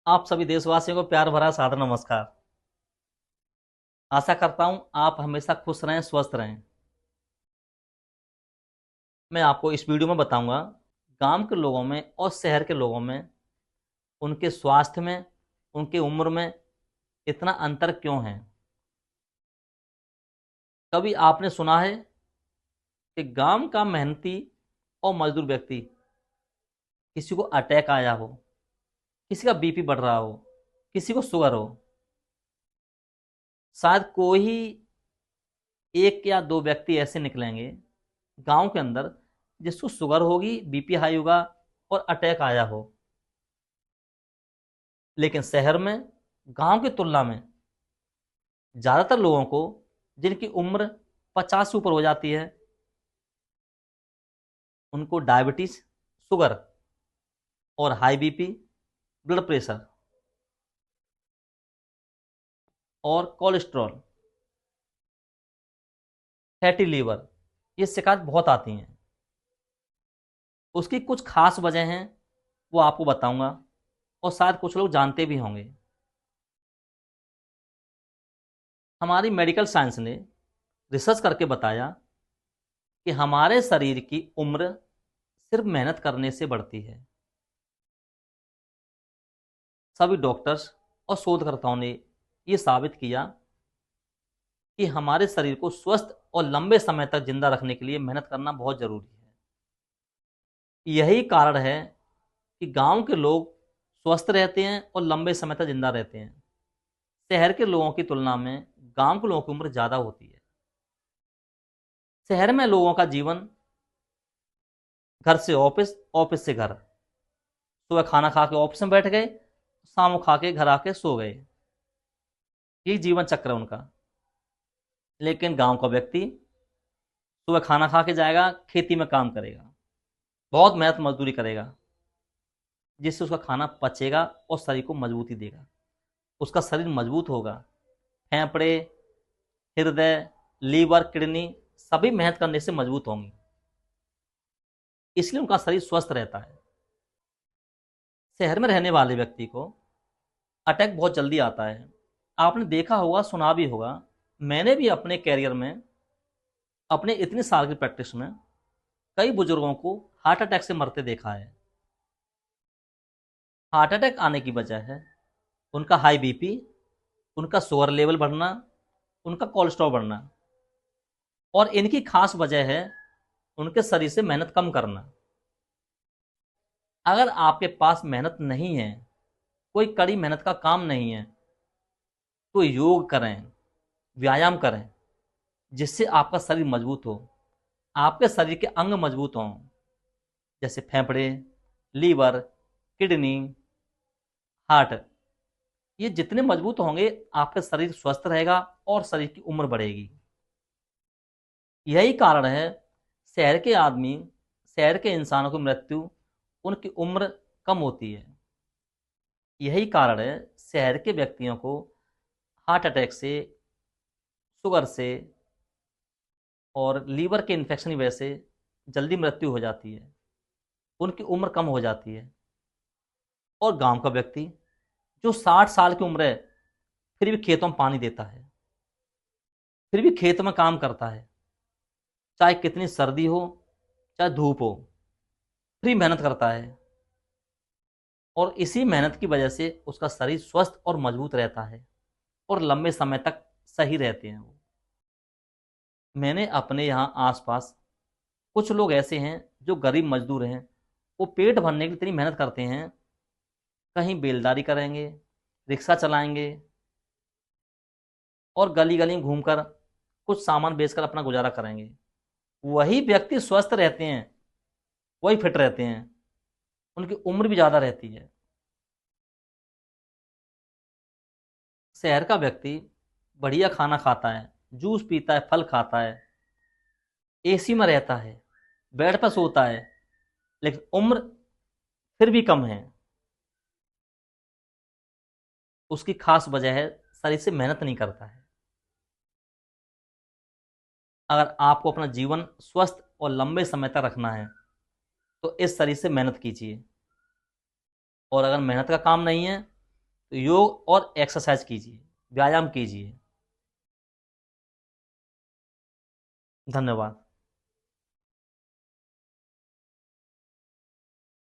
आप सभी देशवासियों को प्यार भरा सादर नमस्कार। आशा करता हूं आप हमेशा खुश रहें, स्वस्थ रहें। मैं आपको इस वीडियो में बताऊंगा गांव के लोगों में और शहर के लोगों में, उनके स्वास्थ्य में, उनकी उम्र में इतना अंतर क्यों है। कभी आपने सुना है कि गांव का मेहनती और मजदूर व्यक्ति, किसी को अटैक आया हो, किसी का बीपी बढ़ रहा हो, किसी को शुगर हो, शायद कोई एक या दो व्यक्ति ऐसे निकलेंगे गांव के अंदर जिसको शुगर होगी, बीपी हाई होगा और अटैक आया हो। लेकिन शहर में गांव की तुलना में ज्यादातर लोगों को, जिनकी उम्र 50 से ऊपर हो जाती है, उनको डायबिटीज, शुगर और हाई बीपी, ब्लड प्रेशर और कोलेस्ट्रॉल, फैटी लीवर, ये शिकायत बहुत आती हैं। उसकी कुछ खास वजह हैं, वो आपको बताऊंगा और शायद कुछ लोग जानते भी होंगे। हमारी मेडिकल साइंस ने रिसर्च करके बताया कि हमारे शरीर की उम्र सिर्फ मेहनत करने से बढ़ती है। सभी डॉक्टर्स और शोधकर्ताओं ने यह साबित किया कि हमारे शरीर को स्वस्थ और लंबे समय तक जिंदा रखने के लिए मेहनत करना बहुत जरूरी है। यही कारण है कि गांव के लोग स्वस्थ रहते हैं और लंबे समय तक जिंदा रहते हैं। शहर के लोगों की तुलना में गांव के लोगों की उम्र ज्यादा होती है। शहर में लोगों का जीवन घर से ऑफिस, ऑफिस से घर, सुबह खाना खा के ऑफिस में बैठ गए, शाम को खा के घर आके सो गए, यही जीवन चक्र है उनका। लेकिन गांव का व्यक्ति सुबह खाना खा के जाएगा, खेती में काम करेगा, बहुत मेहनत मजदूरी करेगा, जिससे उसका खाना पचेगा और शरीर को मजबूती देगा। उसका शरीर मजबूत होगा। फेफड़े, हृदय, लीवर, किडनी सभी मेहनत करने से मजबूत होंगी, इसलिए उनका शरीर स्वस्थ रहता है। शहर में रहने वाले व्यक्ति को अटैक बहुत जल्दी आता है। आपने देखा होगा, सुना भी होगा। मैंने भी अपने कैरियर में, अपने इतने साल की प्रैक्टिस में, कई बुजुर्गों को हार्ट अटैक से मरते देखा है। हार्ट अटैक आने की वजह है उनका हाई बीपी, उनका शुगर लेवल बढ़ना, उनका कोलेस्ट्रॉल बढ़ना। और इनकी खास वजह है उनके शरीर से मेहनत कम करना। अगर आपके पास मेहनत नहीं है, कोई कड़ी मेहनत का काम नहीं है, तो योग करें, व्यायाम करें, जिससे आपका शरीर मजबूत हो, आपके शरीर के अंग मजबूत हों, जैसे फेफड़े, लीवर, किडनी, हार्ट। ये जितने मजबूत होंगे, आपका शरीर स्वस्थ रहेगा और शरीर की उम्र बढ़ेगी। यही कारण है शहर के आदमी, शहर के इंसानों की मृत्यु, उनकी उम्र कम होती है। यही कारण है शहर के व्यक्तियों को हार्ट अटैक से, शुगर से और लीवर के इन्फेक्शन की वजह से जल्दी मृत्यु हो जाती है, उनकी उम्र कम हो जाती है। और गांव का व्यक्ति जो 60 साल की उम्र है, फिर भी खेतों में पानी देता है, फिर भी खेत में काम करता है, चाहे कितनी सर्दी हो, चाहे धूप हो, फिर भी मेहनत करता है। और इसी मेहनत की वजह से उसका शरीर स्वस्थ और मजबूत रहता है और लंबे समय तक सही रहते हैं वो। मैंने अपने यहाँ आसपास कुछ लोग ऐसे हैं जो गरीब मजदूर हैं। वो पेट भरने के लिए इतनी मेहनत करते हैं, कहीं बेलदारी करेंगे, रिक्शा चलाएंगे और गली गली में घूमकर कुछ सामान बेचकर अपना गुजारा करेंगे। वही व्यक्ति स्वस्थ रहते हैं, वही फिट रहते हैं, उनकी उम्र भी ज़्यादा रहती है। शहर का व्यक्ति बढ़िया खाना खाता है, जूस पीता है, फल खाता है, एसी में रहता है, बेड पर सोता है, लेकिन उम्र फिर भी कम है। उसकी खास वजह है शरीर से मेहनत नहीं करता है। अगर आपको अपना जीवन स्वस्थ और लंबे समय तक रखना है, तो इस शरीर से मेहनत कीजिए। और अगर मेहनत का काम नहीं है, तो योग और एक्सरसाइज कीजिए, व्यायाम कीजिए। धन्यवाद।